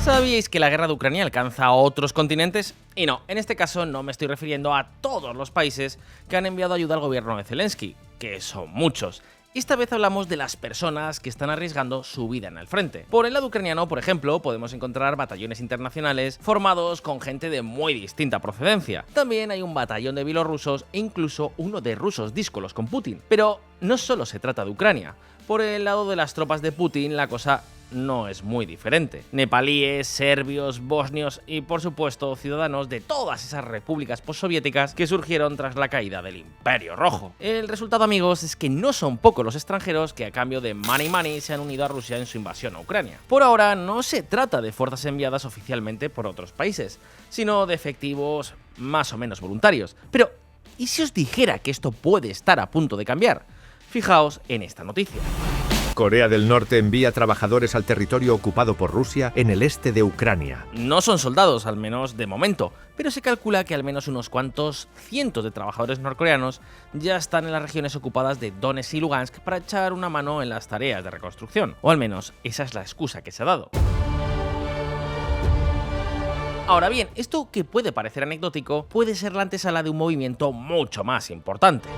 ¿Sabíais que la guerra de Ucrania alcanza a otros continentes? Y no, en este caso no me estoy refiriendo a todos los países que han enviado ayuda al gobierno de Zelensky, que son muchos. Esta vez hablamos de las personas que están arriesgando su vida en el frente. Por el lado ucraniano, por ejemplo, podemos encontrar batallones internacionales formados con gente de muy distinta procedencia. También hay un batallón de bielorrusos e incluso uno de rusos díscolos con Putin. Pero no solo se trata de Ucrania. Por el lado de las tropas de Putin, la cosa no es muy diferente. Nepalíes, serbios, bosnios y por supuesto ciudadanos de todas esas repúblicas postsoviéticas que surgieron tras la caída del Imperio Rojo. El resultado, amigos, es que no son pocos los extranjeros que a cambio de money se han unido a Rusia en su invasión a Ucrania. Por ahora no se trata de fuerzas enviadas oficialmente por otros países, sino de efectivos más o menos voluntarios. Pero, ¿y si os dijera que esto puede estar a punto de cambiar? Fijaos en esta noticia. Corea del Norte envía trabajadores al territorio ocupado por Rusia en el este de Ucrania. No son soldados, al menos de momento, pero se calcula que al menos unos cuantos cientos de trabajadores norcoreanos ya están en las regiones ocupadas de Donetsk y Lugansk para echar una mano en las tareas de reconstrucción. O al menos esa es la excusa que se ha dado. Ahora bien, esto que puede parecer anecdótico puede ser la antesala de un movimiento mucho más importante.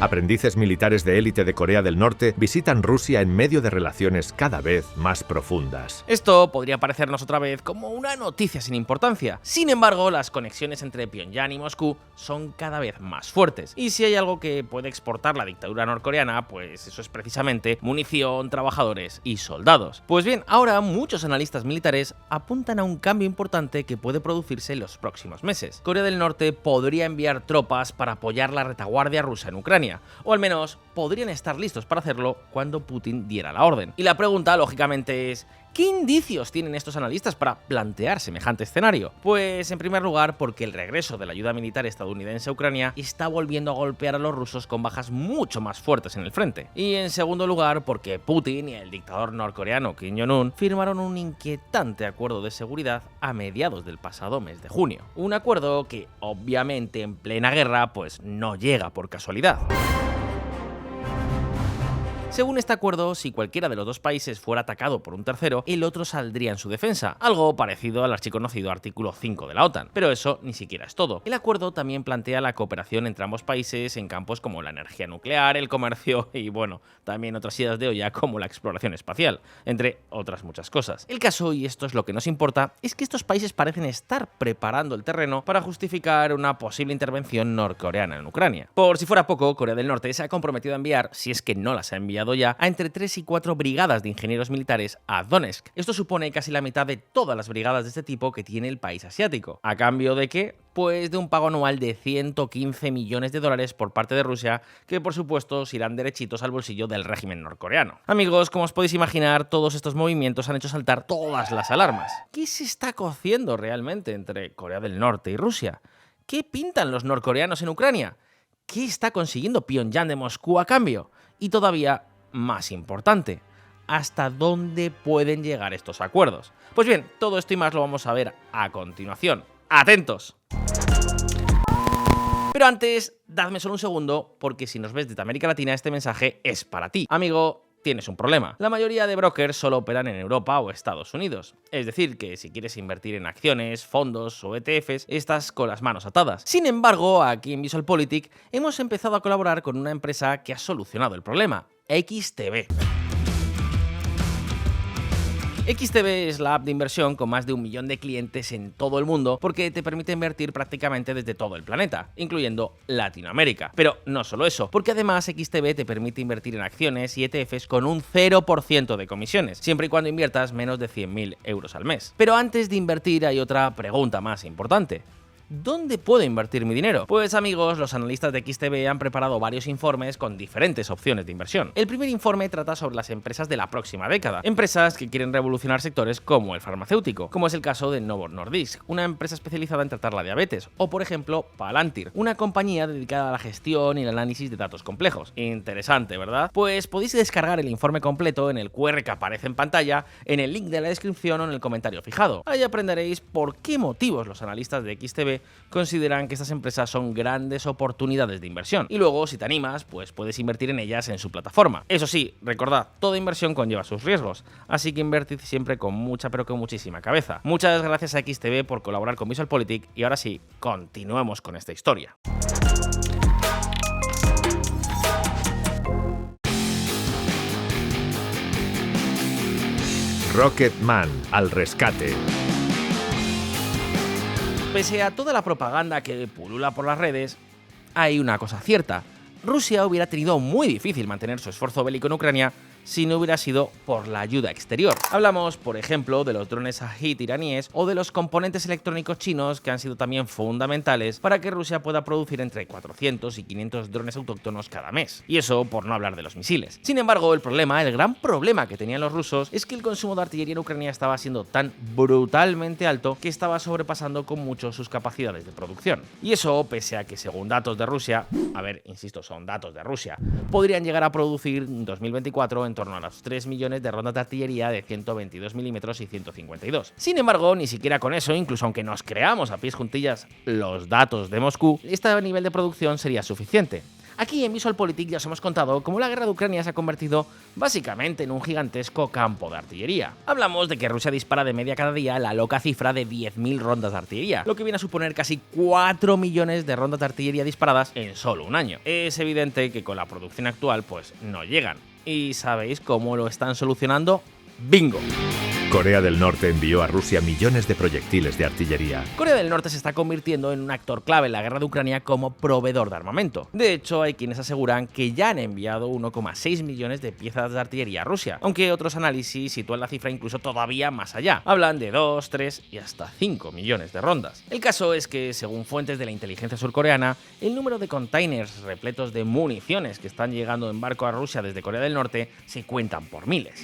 Aprendices militares de élite de Corea del Norte visitan Rusia en medio de relaciones cada vez más profundas. Esto podría parecernos otra vez como una noticia sin importancia. Sin embargo, las conexiones entre Pyongyang y Moscú son cada vez más fuertes. Y si hay algo que puede exportar la dictadura norcoreana, pues eso es precisamente munición, trabajadores y soldados. Pues bien, ahora muchos analistas militares apuntan a un cambio importante que puede producirse en los próximos meses. Corea del Norte podría enviar tropas para apoyar la retaguardia rusa en Ucrania. O al menos podrían estar listos para hacerlo cuando Putin diera la orden. Y la pregunta, lógicamente, es ¿qué indicios tienen estos analistas para plantear semejante escenario? Pues en primer lugar porque el regreso de la ayuda militar estadounidense a Ucrania está volviendo a golpear a los rusos con bajas mucho más fuertes en el frente. Y en segundo lugar porque Putin y el dictador norcoreano Kim Jong-un firmaron un inquietante acuerdo de seguridad a mediados del pasado mes de junio. Un acuerdo que obviamente en plena guerra pues no llega por casualidad. Según este acuerdo, si cualquiera de los dos países fuera atacado por un tercero, el otro saldría en su defensa, algo parecido al archiconocido artículo 5 de la OTAN. Pero eso ni siquiera es todo. El acuerdo también plantea la cooperación entre ambos países en campos como la energía nuclear, el comercio y, bueno, también otras ideas de olla como la exploración espacial, entre otras muchas cosas. El caso, y esto es lo que nos importa, es que estos países parecen estar preparando el terreno para justificar una posible intervención norcoreana en Ucrania. Por si fuera poco, Corea del Norte se ha comprometido a enviar, si es que no las ha enviado ya, a entre 3 y 4 brigadas de ingenieros militares a Donetsk. Esto supone casi la mitad de todas las brigadas de este tipo que tiene el país asiático. ¿A cambio de qué? Pues de un pago anual de 115 millones de dólares por parte de Rusia, que por supuesto se irán derechitos al bolsillo del régimen norcoreano. Amigos, como os podéis imaginar, todos estos movimientos han hecho saltar todas las alarmas. ¿Qué se está cociendo realmente entre Corea del Norte y Rusia? ¿Qué pintan los norcoreanos en Ucrania? ¿Qué está consiguiendo Pyongyang de Moscú a cambio? Y todavía más importante, ¿hasta dónde pueden llegar estos acuerdos? Pues bien, todo esto y más lo vamos a ver a continuación. ¡Atentos! Pero antes, dadme solo un segundo, porque si nos ves desde América Latina, este mensaje es para ti. Amigo, tienes un problema. La mayoría de brokers solo operan en Europa o Estados Unidos. Es decir, que si quieres invertir en acciones, fondos o ETFs, estás con las manos atadas. Sin embargo, aquí en VisualPolitik hemos empezado a colaborar con una empresa que ha solucionado el problema: XTB. XTB es la app de inversión con más de 1 millón de clientes en todo el mundo porque te permite invertir prácticamente desde todo el planeta, incluyendo Latinoamérica. Pero no solo eso, porque además XTB te permite invertir en acciones y ETFs con un 0% de comisiones, siempre y cuando inviertas menos de 100.000 euros al mes. Pero antes de invertir hay otra pregunta más importante. ¿Dónde puedo invertir mi dinero? Pues amigos, los analistas de XTB han preparado varios informes con diferentes opciones de inversión. El primer informe trata sobre las empresas de la próxima década, empresas que quieren revolucionar sectores como el farmacéutico, como es el caso de Novo Nordisk, una empresa especializada en tratar la diabetes, o por ejemplo Palantir, una compañía dedicada a la gestión y el análisis de datos complejos. Interesante, ¿verdad? Pues podéis descargar el informe completo en el QR que aparece en pantalla, en el link de la descripción o en el comentario fijado. Ahí aprenderéis por qué motivos los analistas de XTB porque consideran que estas empresas son grandes oportunidades de inversión. Y luego, si te animas, pues puedes invertir en ellas en su plataforma. Eso sí, recordad, toda inversión conlleva sus riesgos, así que invertid siempre con mucha pero con muchísima cabeza. Muchas gracias a XTV por colaborar con VisualPolitik y ahora sí, continuemos con esta historia. Rocketman, al rescate. Pese a toda la propaganda que pulula por las redes, hay una cosa cierta. Rusia hubiera tenido muy difícil mantener su esfuerzo bélico en Ucrania si no hubiera sido por la ayuda exterior. Hablamos, por ejemplo, de los drones Shahid iraníes o de los componentes electrónicos chinos que han sido también fundamentales para que Rusia pueda producir entre 400 y 500 drones autóctonos cada mes. Y eso por no hablar de los misiles. Sin embargo, el gran problema que tenían los rusos es que el consumo de artillería en Ucrania estaba siendo tan brutalmente alto que estaba sobrepasando con mucho sus capacidades de producción. Y eso pese a que, según datos de Rusia, insisto, son datos de Rusia, podrían llegar a producir en 2024 en torno a los 3 millones de rondas de artillería de 122 milímetros y 152. Sin embargo, ni siquiera con eso, incluso aunque nos creamos a pies juntillas los datos de Moscú, este nivel de producción sería suficiente. Aquí en VisualPolitik ya os hemos contado cómo la guerra de Ucrania se ha convertido básicamente en un gigantesco campo de artillería. Hablamos de que Rusia dispara de media cada día la loca cifra de 10.000 rondas de artillería, lo que viene a suponer casi 4 millones de rondas de artillería disparadas en solo un año. Es evidente que con la producción actual pues no llegan. ¿Y sabéis cómo lo están solucionando? ¡Bingo! Corea del Norte envió a Rusia millones de proyectiles de artillería. Corea del Norte se está convirtiendo en un actor clave en la guerra de Ucrania como proveedor de armamento. De hecho, hay quienes aseguran que ya han enviado 1,6 millones de piezas de artillería a Rusia, aunque otros análisis sitúan la cifra incluso todavía más allá. Hablan de 2, 3 y hasta 5 millones de rondas. El caso es que, según fuentes de la inteligencia surcoreana, el número de containers repletos de municiones que están llegando en barco a Rusia desde Corea del Norte se cuentan por miles.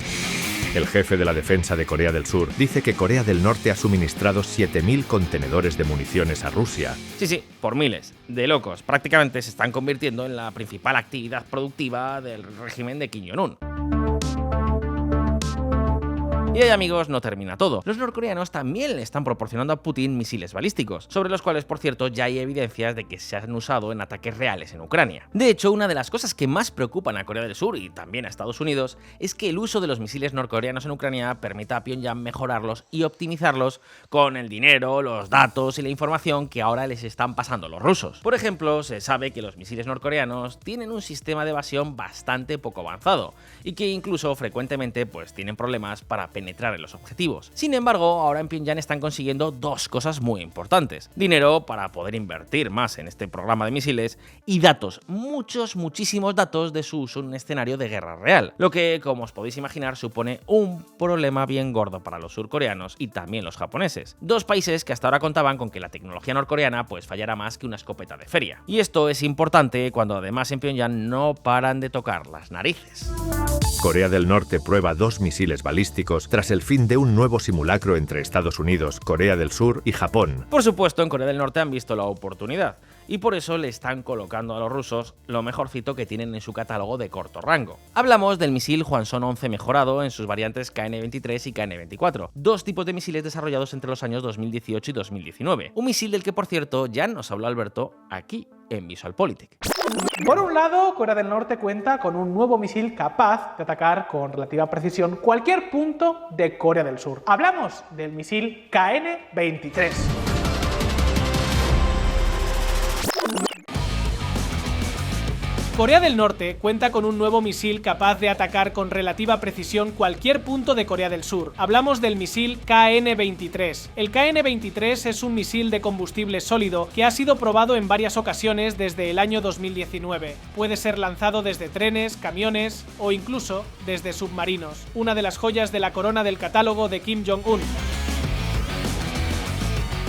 El jefe de la defensa de Corea del Sur dice que Corea del Norte ha suministrado 7.000 contenedores de municiones a Rusia. Sí, por miles. De locos. Prácticamente se están convirtiendo en la principal actividad productiva del régimen de Kim Jong-un. Y ahí, amigos, no termina todo. Los norcoreanos también le están proporcionando a Putin misiles balísticos, sobre los cuales, por cierto, ya hay evidencias de que se han usado en ataques reales en Ucrania. De hecho, una de las cosas que más preocupan a Corea del Sur y también a Estados Unidos es que el uso de los misiles norcoreanos en Ucrania permita a Pyongyang mejorarlos y optimizarlos con el dinero, los datos y la información que ahora les están pasando los rusos. Por ejemplo, se sabe que los misiles norcoreanos tienen un sistema de evasión bastante poco avanzado y que incluso frecuentemente pues tienen problemas para penetrar en los objetivos. Sin embargo, ahora en Pyongyang están consiguiendo dos cosas muy importantes: dinero para poder invertir más en este programa de misiles y datos, muchísimos datos de su uso en un escenario de guerra real, lo que, como os podéis imaginar, supone un problema bien gordo para los surcoreanos y también los japoneses, dos países que hasta ahora contaban con que la tecnología norcoreana pues fallara más que una escopeta de feria. Y esto es importante cuando además en Pyongyang no paran de tocar las narices. Corea del Norte prueba 2 misiles balísticos tras el fin de un nuevo simulacro entre Estados Unidos, Corea del Sur y Japón. Por supuesto, en Corea del Norte han visto la oportunidad y por eso le están colocando a los rusos lo mejorcito que tienen en su catálogo de corto rango. Hablamos del misil Hwasong-11 mejorado en sus variantes KN-23 y KN-24, dos tipos de misiles desarrollados entre los años 2018 y 2019. Un misil del que, por cierto, ya nos habló Alberto aquí en VisualPolitik. Por un lado, Corea del Norte cuenta con un nuevo misil capaz de atacar con relativa precisión cualquier punto de Corea del Sur. Hablamos del misil KN-23. Corea del Norte cuenta con un nuevo misil capaz de atacar con relativa precisión cualquier punto de Corea del Sur. Hablamos del misil KN-23. El KN-23 es un misil de combustible sólido que ha sido probado en varias ocasiones desde el año 2019. Puede ser lanzado desde trenes, camiones o incluso desde submarinos. Una de las joyas de la corona del catálogo de Kim Jong-un.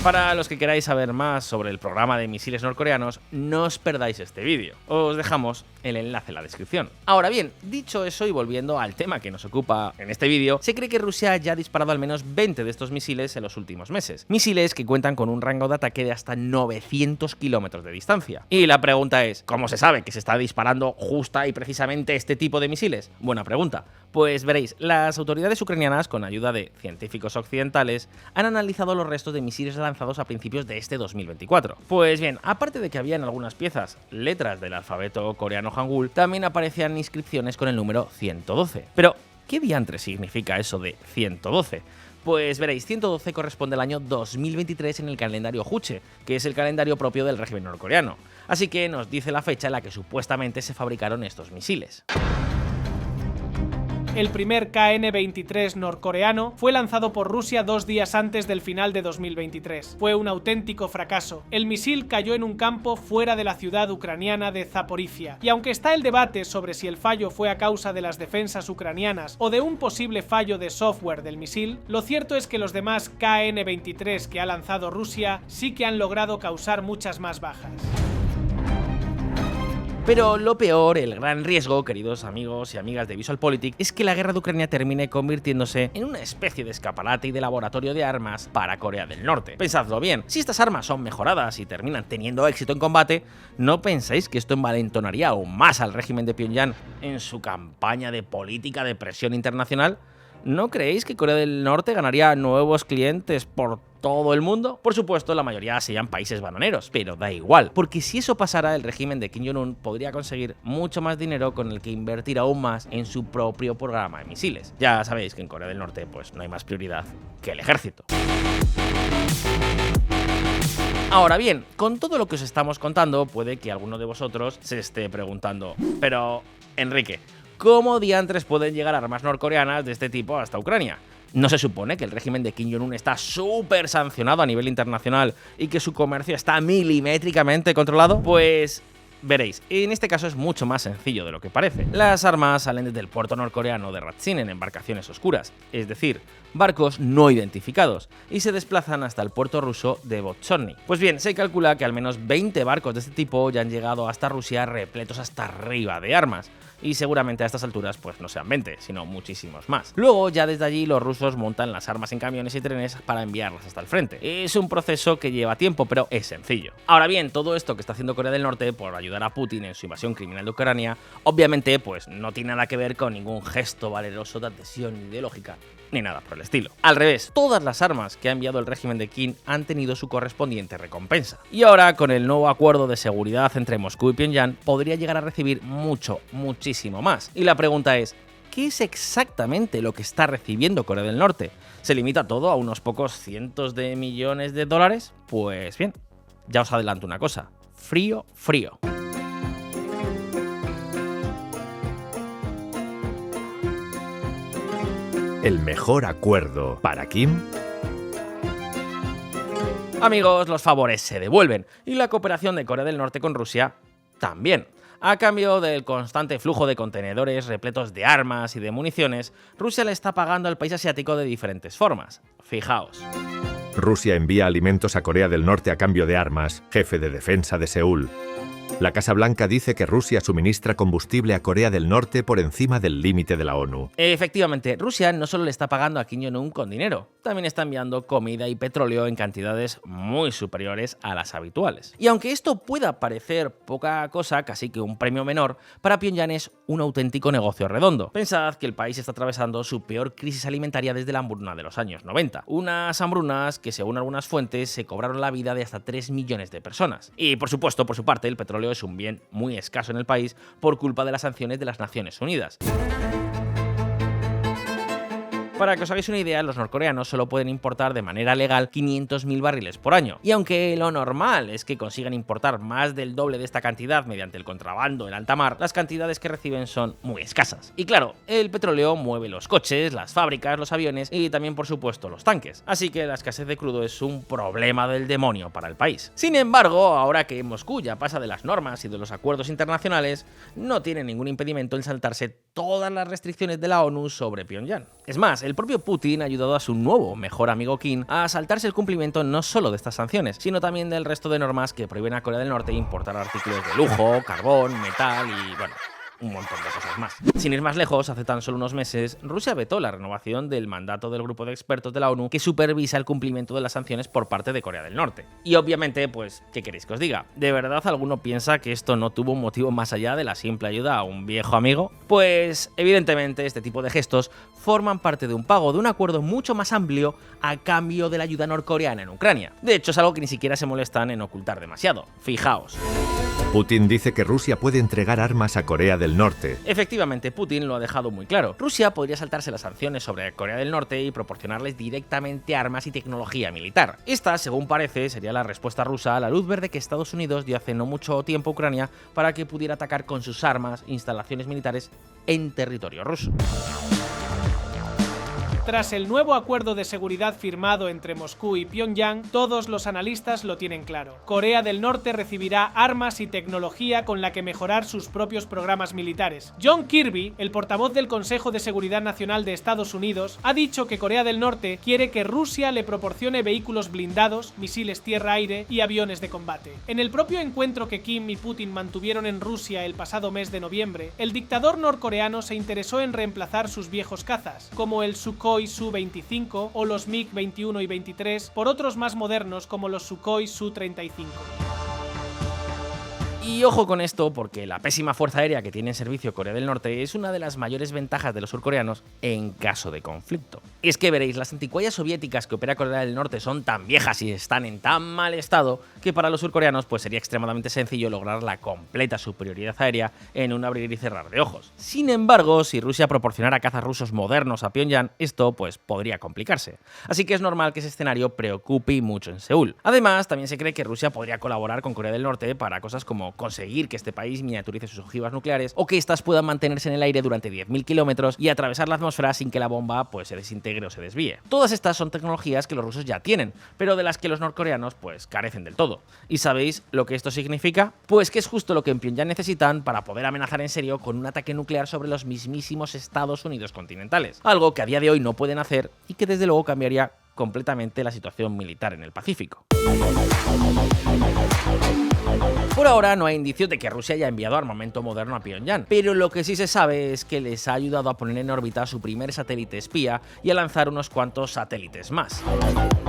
Para los que queráis saber más sobre el programa de misiles norcoreanos, no os perdáis este vídeo. Os dejamos el enlace en la descripción. Ahora bien, dicho eso y volviendo al tema que nos ocupa en este vídeo, se cree que Rusia ya ha disparado al menos 20 de estos misiles en los últimos meses. Misiles que cuentan con un rango de ataque de hasta 900 kilómetros de distancia. Y la pregunta es, ¿cómo se sabe que se está disparando justa y precisamente este tipo de misiles? Buena pregunta. Pues veréis, las autoridades ucranianas, con ayuda de científicos occidentales, han analizado los restos de misiles lanzados lanzados a principios de este 2024. Pues bien, aparte de que había en algunas piezas letras del alfabeto coreano Hangul, también aparecían inscripciones con el número 112. Pero, ¿qué diantre significa eso de 112? Pues veréis, 112 corresponde al año 2023 en el calendario Juche, que es el calendario propio del régimen norcoreano. Así que nos dice la fecha en la que supuestamente se fabricaron estos misiles. El primer KN-23 norcoreano fue lanzado por Rusia 2 días antes del final de 2023. Fue un auténtico fracaso. El misil cayó en un campo fuera de la ciudad ucraniana de Zaporizhia. Y aunque está el debate sobre si el fallo fue a causa de las defensas ucranianas o de un posible fallo de software del misil, lo cierto es que los demás KN-23 que ha lanzado Rusia sí que han logrado causar muchas más bajas. Pero lo peor, el gran riesgo, queridos amigos y amigas de VisualPolitik, es que la guerra de Ucrania termine convirtiéndose en una especie de escaparate y de laboratorio de armas para Corea del Norte. Pensadlo bien, si estas armas son mejoradas y terminan teniendo éxito en combate, ¿no pensáis que esto envalentonaría aún más al régimen de Pyongyang en su campaña de política de presión internacional? ¿No creéis que Corea del Norte ganaría nuevos clientes por todo el mundo? Por supuesto, la mayoría serían países bananeros, pero da igual, porque si eso pasara, el régimen de Kim Jong-un podría conseguir mucho más dinero con el que invertir aún más en su propio programa de misiles. Ya sabéis que en Corea del Norte pues no hay más prioridad que el ejército. Ahora bien, con todo lo que os estamos contando, puede que alguno de vosotros se esté preguntando, pero, Enrique, ¿cómo diantres pueden llegar armas norcoreanas de este tipo hasta Ucrania? ¿No se supone que el régimen de Kim Jong-un está súper sancionado a nivel internacional y que su comercio está milimétricamente controlado? Pues veréis, en este caso es mucho más sencillo de lo que parece. Las armas salen desde el puerto norcoreano de Ratsin en embarcaciones oscuras, es decir, barcos no identificados, y se desplazan hasta el puerto ruso de Bochorny. Pues bien, se calcula que al menos 20 barcos de este tipo ya han llegado hasta Rusia repletos hasta arriba de armas, y seguramente a estas alturas pues no sean 20, sino muchísimos más. Luego, ya desde allí, los rusos montan las armas en camiones y trenes para enviarlas hasta el frente. Es un proceso que lleva tiempo, pero es sencillo. Ahora bien, todo esto que está haciendo Corea del Norte por ayudar a Putin en su invasión criminal de Ucrania, obviamente pues no tiene nada que ver con ningún gesto valeroso de adhesión ideológica, ni nada por el estilo. Al revés, todas las armas que ha enviado el régimen de Kim han tenido su correspondiente recompensa. Y ahora, con el nuevo acuerdo de seguridad entre Moscú y Pyongyang, podría llegar a recibir muchísimo más. Y la pregunta es, ¿qué es exactamente lo que está recibiendo Corea del Norte? ¿Se limita todo a unos pocos cientos de millones de dólares? Pues bien, ya os adelanto una cosa, frío. ¿El mejor acuerdo para Kim? Amigos, los favores se devuelven y la cooperación de Corea del Norte con Rusia también. A cambio del constante flujo de contenedores repletos de armas y de municiones, Rusia le está pagando al país asiático de diferentes formas. Fijaos. Rusia envía alimentos a Corea del Norte a cambio de armas, jefe de defensa de Seúl. La Casa Blanca dice que Rusia suministra combustible a Corea del Norte por encima del límite de la ONU. Efectivamente, Rusia no solo le está pagando a Kim Jong-un con dinero, también está enviando comida y petróleo en cantidades muy superiores a las habituales. Y aunque esto pueda parecer poca cosa, casi que un premio menor, para Pyongyang es un auténtico negocio redondo. Pensad que el país está atravesando su peor crisis alimentaria desde la hambruna de los años 90. Unas hambrunas que, según algunas fuentes, se cobraron la vida de hasta 3 millones de personas. Y por supuesto, por su parte, el petróleo es un bien muy escaso en el país por culpa de las sanciones de las Naciones Unidas. Para que os hagáis una idea, los norcoreanos solo pueden importar de manera legal 500.000 barriles por año, y aunque lo normal es que consigan importar más del doble de esta cantidad mediante el contrabando en alta mar, las cantidades que reciben son muy escasas. Y claro, el petróleo mueve los coches, las fábricas, los aviones y también, por supuesto, los tanques, así que la escasez de crudo es un problema del demonio para el país. Sin embargo, ahora que Moscú ya pasa de las normas y de los acuerdos internacionales, no tiene ningún impedimento en saltarse todas las restricciones de la ONU sobre Pyongyang. Es más, el propio Putin ha ayudado a su nuevo mejor amigo Kim a saltarse el cumplimiento no solo de estas sanciones, sino también del resto de normas que prohíben a Corea del Norte importar artículos de lujo, carbón, metal y, bueno, un montón de cosas más. Sin ir más lejos, hace tan solo unos meses, Rusia vetó la renovación del mandato del grupo de expertos de la ONU que supervisa el cumplimiento de las sanciones por parte de Corea del Norte. Y obviamente, pues, ¿qué queréis que os diga? ¿De verdad alguno piensa que esto no tuvo un motivo más allá de la simple ayuda a un viejo amigo? Pues, evidentemente, este tipo de gestos forman parte de un pago de un acuerdo mucho más amplio a cambio de la ayuda norcoreana en Ucrania. De hecho, es algo que ni siquiera se molestan en ocultar demasiado. Fijaos. Putin dice que Rusia puede entregar armas a Corea del Norte. Efectivamente, Putin lo ha dejado muy claro. Rusia podría saltarse las sanciones sobre Corea del Norte y proporcionarles directamente armas y tecnología militar. Esta, según parece, sería la respuesta rusa a la luz verde que Estados Unidos dio hace no mucho tiempo a Ucrania para que pudiera atacar con sus armas e instalaciones militares en territorio ruso. Tras el nuevo acuerdo de seguridad firmado entre Moscú y Pyongyang, todos los analistas lo tienen claro. Corea del Norte recibirá armas y tecnología con la que mejorar sus propios programas militares. John Kirby, el portavoz del Consejo de Seguridad Nacional de Estados Unidos, ha dicho que Corea del Norte quiere que Rusia le proporcione vehículos blindados, misiles tierra-aire y aviones de combate. En el propio encuentro que Kim y Putin mantuvieron en Rusia el pasado mes de noviembre, el dictador norcoreano se interesó en reemplazar sus viejos cazas, como el Sukhoi Su-25 o los MiG-21 y 23 por otros más modernos como los Sukhoi Su-35. Y ojo con esto, porque la pésima fuerza aérea que tiene en servicio Corea del Norte es una de las mayores ventajas de los surcoreanos en caso de conflicto. Y es que veréis, las anticuallas soviéticas que opera Corea del Norte son tan viejas y están en tan mal estado que para los surcoreanos pues sería extremadamente sencillo lograr la completa superioridad aérea en un abrir y cerrar de ojos. Sin embargo, si Rusia proporcionara cazas rusos modernos a Pyongyang, esto pues podría complicarse. Así que es normal que ese escenario preocupe mucho en Seúl. Además, también se cree que Rusia podría colaborar con Corea del Norte para cosas como conseguir que este país miniaturice sus ojivas nucleares o que éstas puedan mantenerse en el aire durante 10.000 kilómetros y atravesar la atmósfera sin que la bomba pues se desintegre o se desvíe. Todas estas son tecnologías que los rusos ya tienen, pero de las que los norcoreanos pues carecen del todo. ¿Y sabéis lo que esto significa? Pues que es justo lo que en Pyongyang necesitan para poder amenazar en serio con un ataque nuclear sobre los mismísimos Estados Unidos continentales. Algo que a día de hoy no pueden hacer y que desde luego cambiaría completamente la situación militar en el Pacífico. Por ahora no hay indicios de que Rusia haya enviado armamento moderno a Pyongyang, pero lo que sí se sabe es que les ha ayudado a poner en órbita su primer satélite espía y a lanzar unos cuantos satélites más.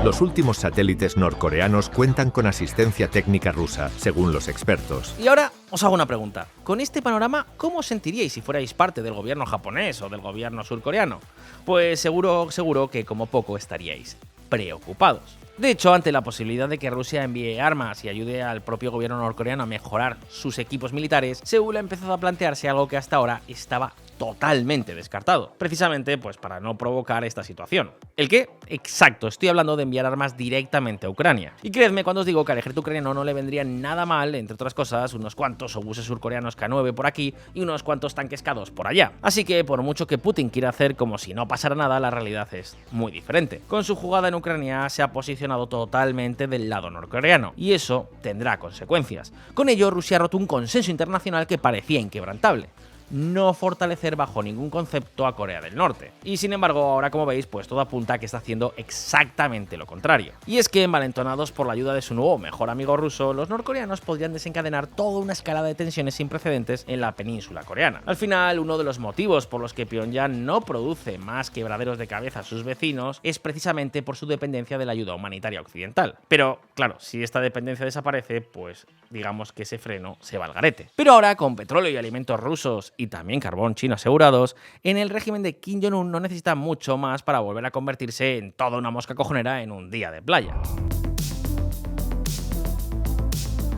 Los últimos satélites norcoreanos cuentan con asistencia técnica rusa, según los expertos. Y ahora os hago una pregunta. Con este panorama, ¿cómo os sentiríais si fuerais parte del gobierno japonés o del gobierno surcoreano? Pues seguro que como poco estaríais preocupados. De hecho, ante la posibilidad de que Rusia envíe armas y ayude al propio gobierno norcoreano a mejorar sus equipos militares, Seúl ha empezado a plantearse algo que hasta ahora estaba totalmente descartado, precisamente pues para no provocar esta situación. ¿El qué? Exacto, estoy hablando de enviar armas directamente a Ucrania. Y creedme cuando os digo que al ejército ucraniano no le vendría nada mal, entre otras cosas, unos cuantos obuses surcoreanos K-9 por aquí y unos cuantos tanques K-2 por allá. Así que por mucho que Putin quiera hacer como si no pasara nada, la realidad es muy diferente. Con su jugada en Ucrania se ha posicionado totalmente del lado norcoreano, y eso tendrá consecuencias. Con ello, Rusia ha roto un consenso internacional que parecía inquebrantable: no fortalecer bajo ningún concepto a Corea del Norte. Y sin embargo, ahora como veis, pues todo apunta a que está haciendo exactamente lo contrario. Y es que, envalentonados por la ayuda de su nuevo mejor amigo ruso, los norcoreanos podrían desencadenar toda una escalada de tensiones sin precedentes en la península coreana. Al final, uno de los motivos por los que Pyongyang no produce más quebraderos de cabeza a sus vecinos es precisamente por su dependencia de la ayuda humanitaria occidental. Pero, claro, si esta dependencia desaparece, pues digamos que ese freno se va al garete. Pero ahora, con petróleo y alimentos rusos y también carbón chino asegurados, en el régimen de Kim Jong-un no necesita mucho más para volver a convertirse en toda una mosca cojonera en un día de playa.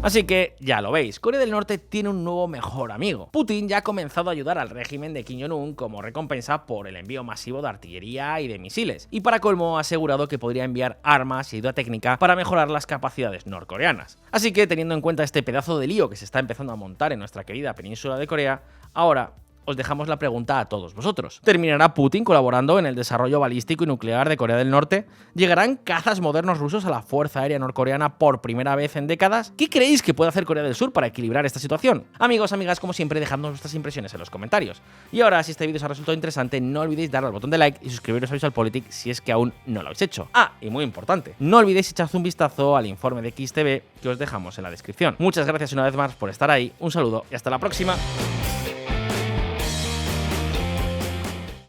Así que, ya lo veis, Corea del Norte tiene un nuevo mejor amigo. Putin ya ha comenzado a ayudar al régimen de Kim Jong-un como recompensa por el envío masivo de artillería y de misiles. Y para colmo ha asegurado que podría enviar armas y ayuda técnica para mejorar las capacidades norcoreanas. Así que, teniendo en cuenta este pedazo de lío que se está empezando a montar en nuestra querida península de Corea, ahora os dejamos la pregunta a todos vosotros. ¿Terminará Putin colaborando en el desarrollo balístico y nuclear de Corea del Norte? ¿Llegarán cazas modernos rusos a la Fuerza Aérea Norcoreana por primera vez en décadas? ¿Qué creéis que puede hacer Corea del Sur para equilibrar esta situación? Amigos, amigas, como siempre, dejadnos vuestras impresiones en los comentarios. Y ahora, si este vídeo os ha resultado interesante, no olvidéis darle al botón de like y suscribiros a VisualPolitik si es que aún no lo habéis hecho. Ah, y muy importante, no olvidéis echar un vistazo al informe de XTV que os dejamos en la descripción. Muchas gracias una vez más por estar ahí, un saludo y hasta la próxima.